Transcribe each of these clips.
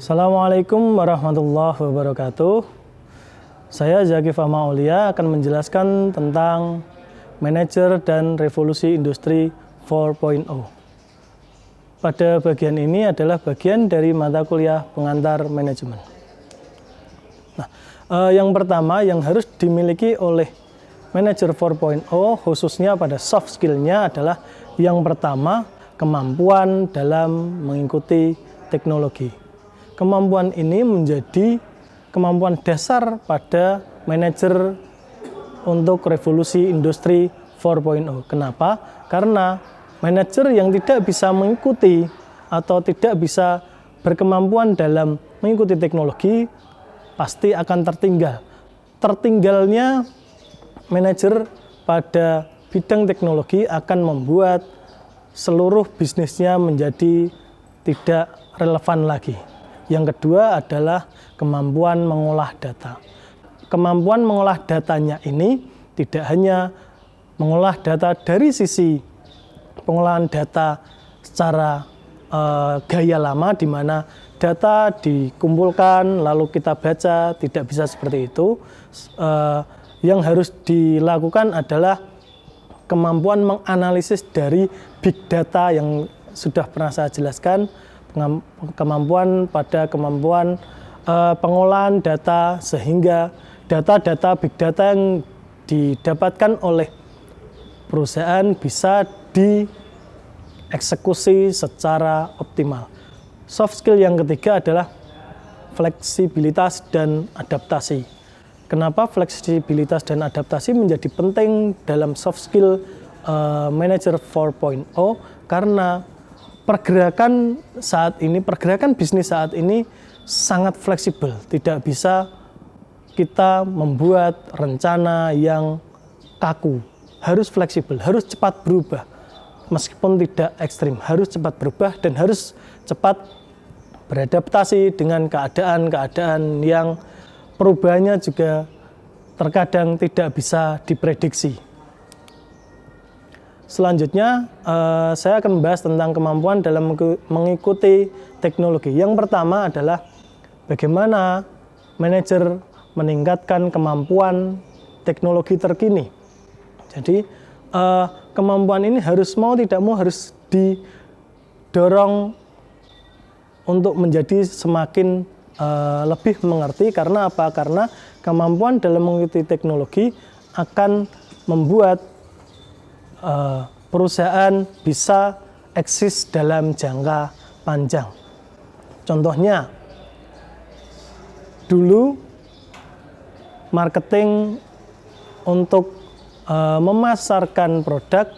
Assalamualaikum warahmatullahi wabarakatuh. Saya Zaki Fahma Aulia akan menjelaskan tentang manajer dan revolusi industri 4.0. Pada bagian ini adalah bagian dari mata kuliah pengantar manajemen. Nah, yang pertama yang harus dimiliki oleh manajer 4.0 khususnya pada soft skill-nya adalah yang pertama kemampuan dalam mengikuti teknologi. Kemampuan ini menjadi kemampuan dasar pada manajer untuk revolusi industri 4.0. Kenapa? Karena manajer yang tidak bisa mengikuti atau tidak bisa berkemampuan dalam mengikuti teknologi pasti akan tertinggal. Tertinggalnya manajer pada bidang teknologi akan membuat seluruh bisnisnya menjadi tidak relevan lagi. Yang kedua adalah kemampuan mengolah data. Kemampuan mengolah datanya ini tidak hanya mengolah data dari sisi pengolahan data secara gaya lama di mana data dikumpulkan lalu kita baca, tidak bisa seperti itu. Yang harus dilakukan adalah kemampuan menganalisis dari big data yang sudah pernah saya jelaskan, kemampuan pengolahan data sehingga data-data big data yang didapatkan oleh perusahaan bisa dieksekusi secara optimal. Soft skill yang ketiga adalah fleksibilitas dan adaptasi. Kenapa fleksibilitas dan adaptasi menjadi penting dalam soft skill manager 4.0? Karena pergerakan bisnis saat ini sangat fleksibel. Tidak bisa kita membuat rencana yang kaku. Harus fleksibel, harus cepat berubah. Meskipun tidak ekstrim, harus cepat berubah dan harus cepat beradaptasi dengan keadaan-keadaan yang perubahannya juga terkadang tidak bisa diprediksi. Selanjutnya, saya akan membahas tentang kemampuan dalam mengikuti teknologi. Yang pertama adalah bagaimana manajer meningkatkan kemampuan teknologi terkini. Jadi, kemampuan ini harus harus didorong untuk menjadi semakin lebih mengerti. Karena apa? Karena kemampuan dalam mengikuti teknologi akan membuat perusahaan bisa eksis dalam jangka panjang. Contohnya, dulu marketing untuk memasarkan produk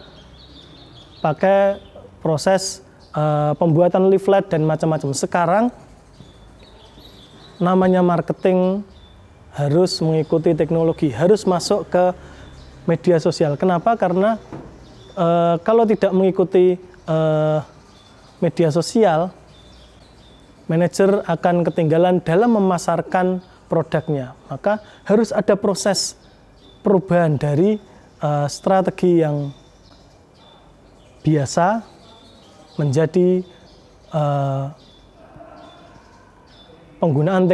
pakai proses pembuatan leaflet dan macam-macam. Sekarang namanya marketing harus mengikuti teknologi, harus masuk ke media sosial. Kenapa? Karena kalau tidak mengikuti media sosial, manajer akan ketinggalan dalam memasarkan produknya. Maka harus ada proses perubahan dari strategi yang biasa menjadi penggunaan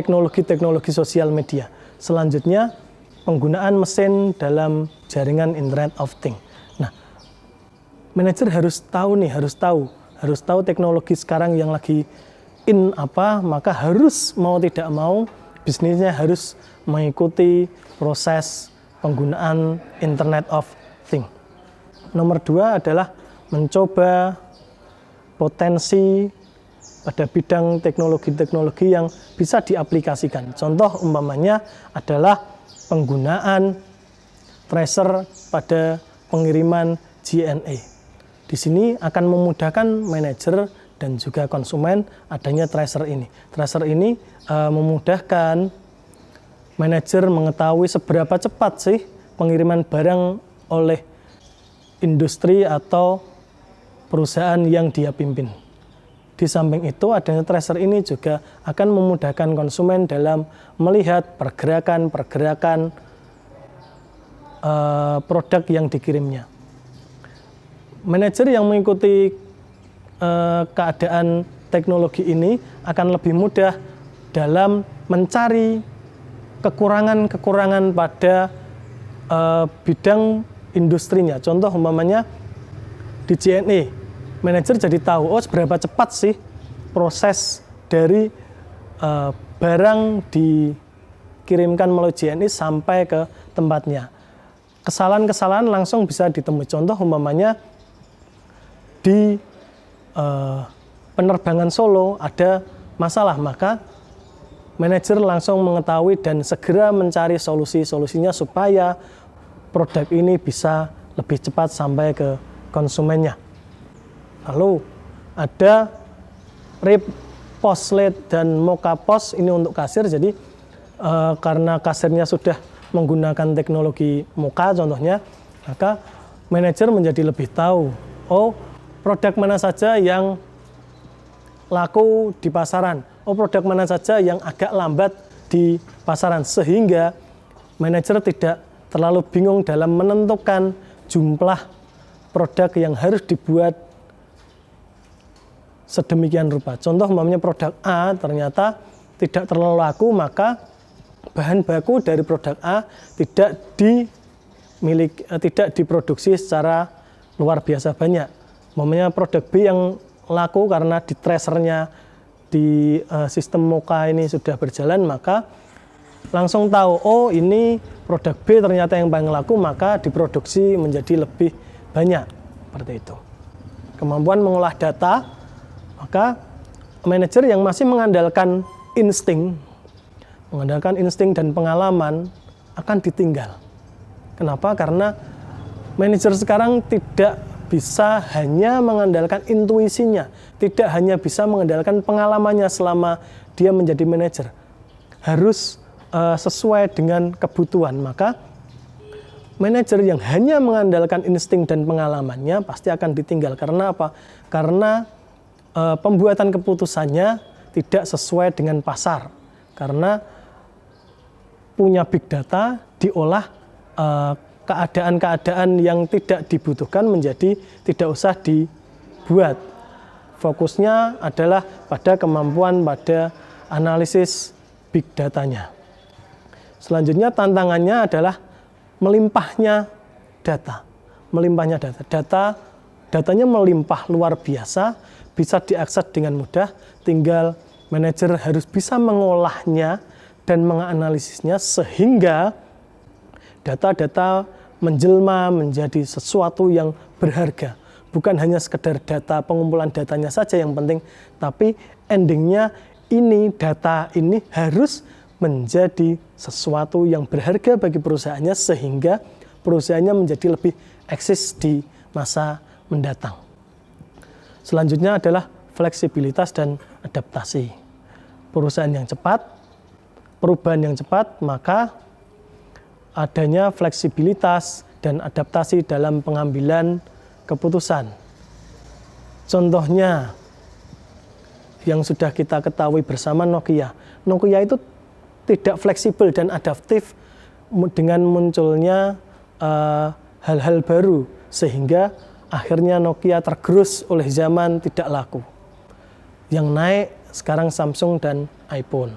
teknologi sosial media. Selanjutnya, penggunaan mesin dalam jaringan Internet of Things. Nah, manajer harus tahu teknologi sekarang yang lagi in apa, maka harus mau tidak mau bisnisnya harus mengikuti proses penggunaan Internet of Things. Nomor 2 adalah mencoba potensi pada bidang teknologi-teknologi yang bisa diaplikasikan. Contoh umpamanya adalah penggunaan tracer pada pengiriman JNE. Di sini akan memudahkan manajer dan juga konsumen adanya tracer ini. Tracer ini memudahkan manajer mengetahui seberapa cepat sih pengiriman barang oleh industri atau perusahaan yang dia pimpin. Di samping itu, adanya tracer ini juga akan memudahkan konsumen dalam melihat pergerakan-pergerakan produk yang dikirimnya. Manajer yang mengikuti keadaan teknologi ini akan lebih mudah dalam mencari kekurangan-kekurangan pada bidang industrinya. Contoh umpamanya di JNE, manajer jadi tahu, oh seberapa cepat sih proses dari barang dikirimkan melalui JNE sampai ke tempatnya. Kesalahan-kesalahan langsung bisa ditemui. Contoh umpamanya di penerbangan Solo ada masalah, maka manajer langsung mengetahui dan segera mencari solusinya supaya produk ini bisa lebih cepat sampai ke konsumennya. Lalu ada Post Lead dan Moka Post, ini untuk kasir. Jadi karena kasirnya sudah menggunakan teknologi Moka contohnya, maka manajer menjadi lebih tahu, oh produk mana saja yang laku di pasaran, oh produk mana saja yang agak lambat di pasaran, sehingga manajer tidak terlalu bingung dalam menentukan jumlah produk yang harus dibuat sedemikian rupa. Contoh umpamanya produk A ternyata tidak terlalu laku, maka bahan baku dari produk A tidak diproduksi secara luar biasa banyak. Umpamanya produk B yang laku karena di tracernya di sistem Moka ini sudah berjalan, maka langsung tahu, oh ini produk B ternyata yang paling laku, maka diproduksi menjadi lebih banyak. Seperti itu. Kemampuan mengolah data, maka manajer yang masih mengandalkan insting dan pengalaman akan ditinggal. Kenapa? Karena manajer sekarang tidak bisa hanya mengandalkan intuisinya, tidak hanya bisa mengandalkan pengalamannya selama dia menjadi manajer. Harus sesuai dengan kebutuhan. Maka manajer yang hanya mengandalkan insting dan pengalamannya pasti akan ditinggal. Karena apa? Karena pembuatan keputusannya tidak sesuai dengan pasar. Karena punya big data diolah keadaan-keadaan yang tidak dibutuhkan menjadi tidak usah dibuat. Fokusnya adalah pada kemampuan pada analisis big datanya. Selanjutnya tantangannya adalah melimpahnya data. Datanya melimpah luar biasa, bisa diakses dengan mudah, tinggal manajer harus bisa mengolahnya dan menganalisisnya sehingga data-data menjelma menjadi sesuatu yang berharga. Bukan hanya sekedar data, pengumpulan datanya saja yang penting, tapi endingnya ini, data ini harus menjadi sesuatu yang berharga bagi perusahaannya sehingga perusahaannya menjadi lebih eksis di masa mendatang. Selanjutnya adalah fleksibilitas dan adaptasi. Perusahaan yang cepat, perubahan yang cepat, maka adanya fleksibilitas dan adaptasi dalam pengambilan keputusan. Contohnya yang sudah kita ketahui bersama Nokia. Nokia itu tidak fleksibel dan adaptif dengan munculnya hal-hal baru sehingga akhirnya Nokia tergerus oleh zaman, tidak laku. Yang naik sekarang Samsung dan iPhone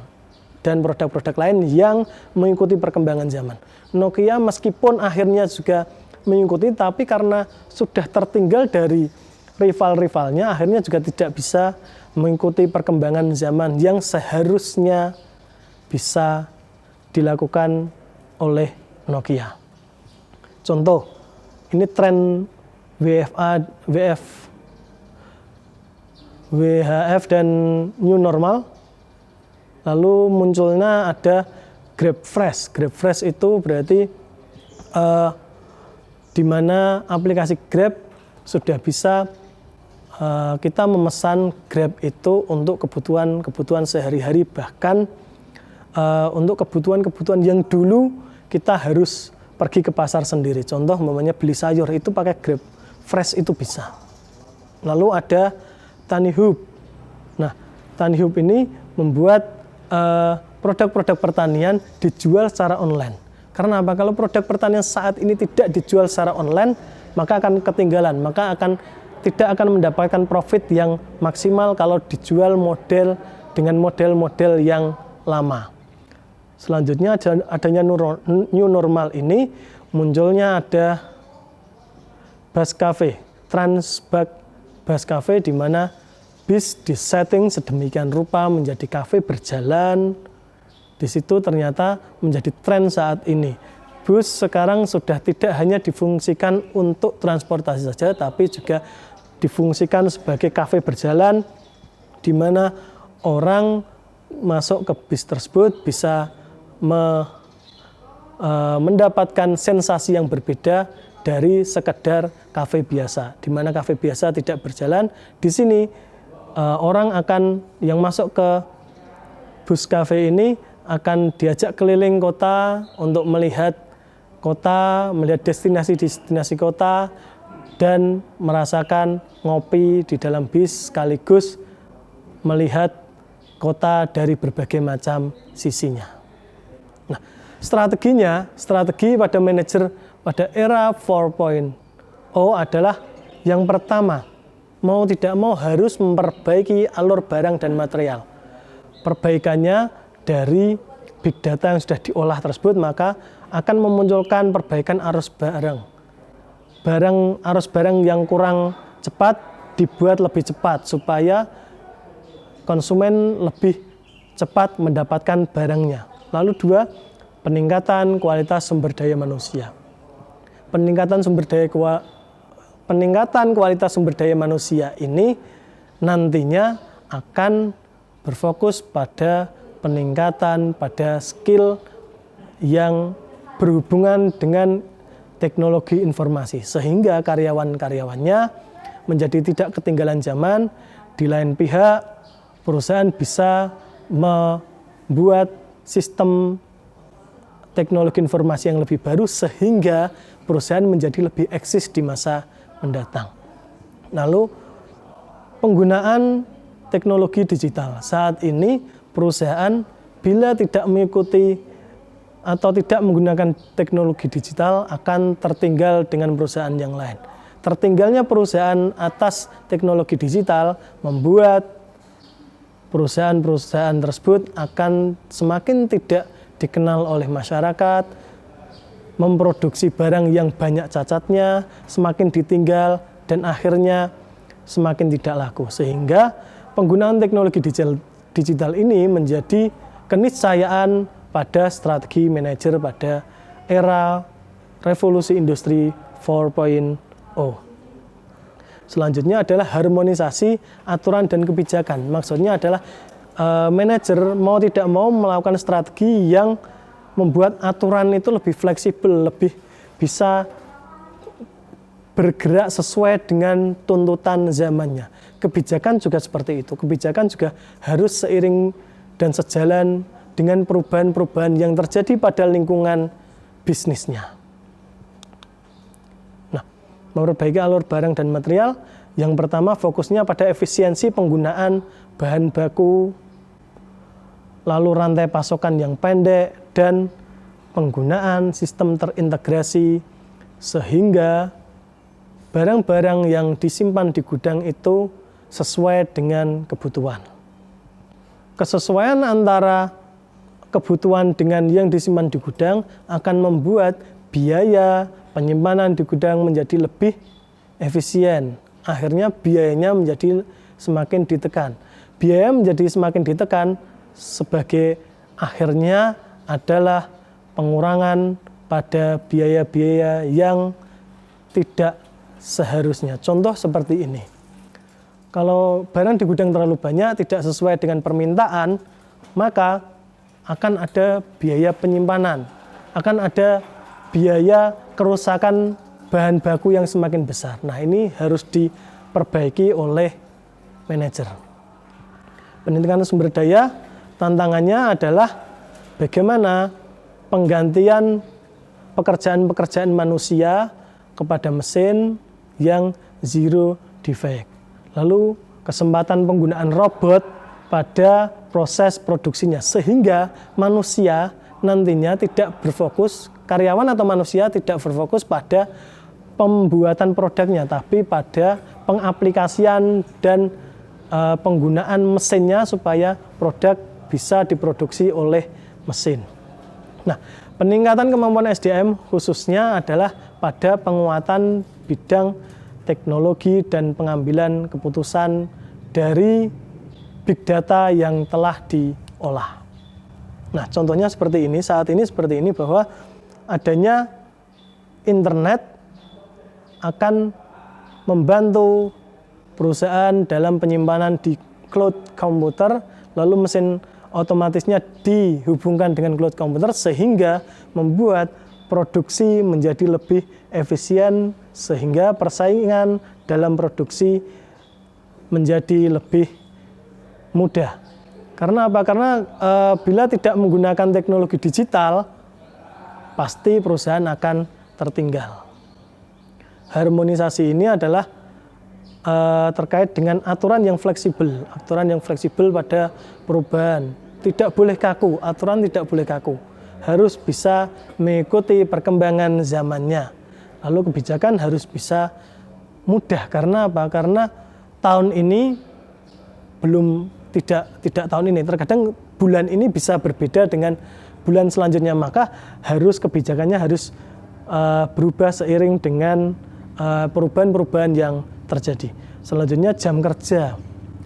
dan produk-produk lain yang mengikuti perkembangan zaman. Nokia meskipun akhirnya juga mengikuti, tapi karena sudah tertinggal dari rival-rivalnya, akhirnya juga tidak bisa mengikuti perkembangan zaman yang seharusnya bisa dilakukan oleh Nokia. Contoh, ini tren WHF dan new normal. Lalu munculnya ada GrabFresh. GrabFresh itu berarti di mana aplikasi Grab sudah bisa kita memesan Grab itu untuk kebutuhan sehari-hari, bahkan untuk kebutuhan yang dulu kita harus pergi ke pasar sendiri. Contoh umpamanya beli sayur itu pakai GrabFresh itu bisa. Lalu ada TaniHub. Nah, TaniHub ini membuat produk-produk pertanian dijual secara online. Karena apa? Kalau produk pertanian saat ini tidak dijual secara online, maka akan ketinggalan, maka tidak akan mendapatkan profit yang maksimal kalau dijual dengan model-model yang lama. Selanjutnya adanya new normal ini munculnya ada bus cafe, Transbus Bus Cafe, di mana bis disetting sedemikian rupa menjadi kafe berjalan. Di situ ternyata menjadi tren saat ini. Bus sekarang sudah tidak hanya difungsikan untuk transportasi saja, tapi juga difungsikan sebagai kafe berjalan, di mana orang masuk ke bis tersebut bisa mendapatkan sensasi yang berbeda dari sekedar kafe biasa. Di mana kafe biasa tidak berjalan, di sini orang yang masuk ke bus cafe ini akan diajak keliling kota untuk melihat kota, melihat destinasi-destinasi kota, dan merasakan ngopi di dalam bis sekaligus melihat kota dari berbagai macam sisinya. Nah, strategi pada manajer pada era 4.0 adalah yang pertama, mau tidak mau harus memperbaiki alur barang dan material. Perbaikannya dari big data yang sudah diolah tersebut, maka akan memunculkan perbaikan arus barang. Arus barang yang kurang cepat dibuat lebih cepat supaya konsumen lebih cepat mendapatkan barangnya. Lalu dua, peningkatan kualitas sumber daya manusia. Peningkatan kualitas sumber daya manusia ini nantinya akan berfokus pada peningkatan pada skill yang berhubungan dengan teknologi informasi, sehingga karyawan-karyawannya menjadi tidak ketinggalan zaman. Di lain pihak, perusahaan bisa membuat sistem teknologi informasi yang lebih baru sehingga perusahaan menjadi lebih eksis di masa mendatang. Lalu penggunaan teknologi digital. Saat ini perusahaan bila tidak mengikuti atau tidak menggunakan teknologi digital akan tertinggal dengan perusahaan yang lain. Tertinggalnya perusahaan atas teknologi digital membuat perusahaan-perusahaan tersebut akan semakin tidak dikenal oleh masyarakat, memproduksi barang yang banyak cacatnya, semakin ditinggal, dan akhirnya semakin tidak laku. Sehingga penggunaan teknologi digital ini menjadi keniscayaan pada strategi manajer pada era revolusi industri 4.0. Selanjutnya adalah harmonisasi aturan dan kebijakan. Maksudnya adalah manajer mau tidak mau melakukan strategi yang membuat aturan itu lebih fleksibel, lebih bisa bergerak sesuai dengan tuntutan zamannya. Kebijakan juga seperti itu. Kebijakan juga harus seiring dan sejalan dengan perubahan-perubahan yang terjadi pada lingkungan bisnisnya. Nah, memperbaiki alur barang dan material, yang pertama fokusnya pada efisiensi penggunaan bahan baku, lalu rantai pasokan yang pendek, dan penggunaan sistem terintegrasi sehingga barang-barang yang disimpan di gudang itu sesuai dengan kebutuhan. Kesesuaian antara kebutuhan dengan yang disimpan di gudang akan membuat biaya penyimpanan di gudang menjadi lebih efisien. Akhirnya biayanya menjadi semakin ditekan. Biaya menjadi semakin ditekan sebagai akhirnya adalah pengurangan pada biaya-biaya yang tidak seharusnya. Contoh seperti ini. Kalau barang di gudang terlalu banyak, tidak sesuai dengan permintaan, maka akan ada biaya penyimpanan, akan ada biaya kerusakan bahan baku yang semakin besar. Nah, ini harus diperbaiki oleh manajer. Peningkatan sumber daya, tantangannya adalah bagaimana penggantian pekerjaan-pekerjaan manusia kepada mesin yang zero defect. Lalu kesempatan penggunaan robot pada proses produksinya sehingga manusia nantinya tidak berfokus, karyawan atau manusia tidak berfokus pada pembuatan produknya, tapi pada pengaplikasian dan penggunaan mesinnya supaya produk bisa diproduksi oleh mesin. Nah, peningkatan kemampuan SDM khususnya adalah pada penguatan bidang teknologi dan pengambilan keputusan dari big data yang telah diolah. Nah, contohnya seperti ini, saat ini seperti ini bahwa adanya internet akan membantu perusahaan dalam penyimpanan di cloud komputer, lalu mesin otomatisnya dihubungkan dengan cloud komputer sehingga membuat produksi menjadi lebih efisien sehingga persaingan dalam produksi menjadi lebih mudah. Karena apa? Karena bila tidak menggunakan teknologi digital, pasti perusahaan akan tertinggal. Harmonisasi ini adalah terkait dengan aturan yang fleksibel pada perubahan. Tidak boleh kaku, aturan tidak boleh kaku. Harus bisa mengikuti perkembangan zamannya. Lalu kebijakan harus bisa mudah. Karena apa? Karena tahun ini tidak tahun ini. Terkadang bulan ini bisa berbeda dengan bulan selanjutnya. Maka kebijakannya harus berubah seiring dengan perubahan-perubahan yang terjadi. Selanjutnya jam kerja.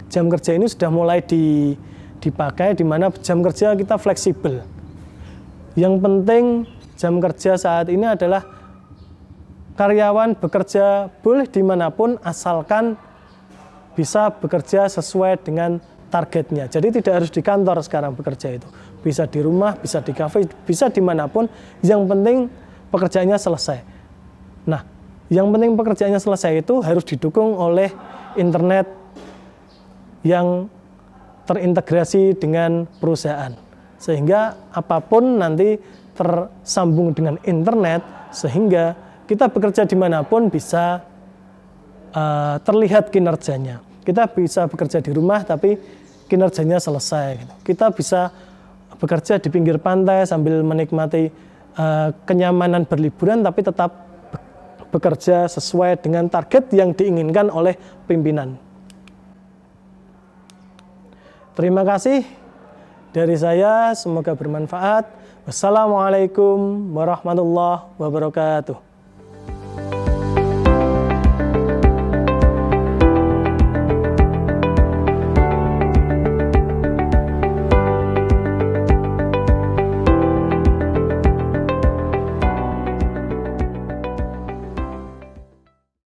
Jam kerja ini sudah mulai dipakai di mana jam kerja kita fleksibel. Yang penting jam kerja saat ini adalah karyawan bekerja boleh dimanapun asalkan bisa bekerja sesuai dengan targetnya. Jadi tidak harus di kantor sekarang bekerja itu. Bisa di rumah, bisa di kafe, bisa dimanapun. Yang penting pekerjaannya selesai. Nah, yang penting pekerjaannya selesai itu harus didukung oleh internet yang terintegrasi dengan perusahaan. Sehingga apapun nanti tersambung dengan internet, sehingga kita bekerja dimanapun bisa terlihat kinerjanya. Kita bisa bekerja di rumah tapi kinerjanya selesai. Kita bisa bekerja di pinggir pantai sambil menikmati kenyamanan berliburan tapi tetap bekerja sesuai dengan target yang diinginkan oleh pimpinan. Terima kasih dari saya, semoga bermanfaat. Wassalamualaikum warahmatullahi wabarakatuh.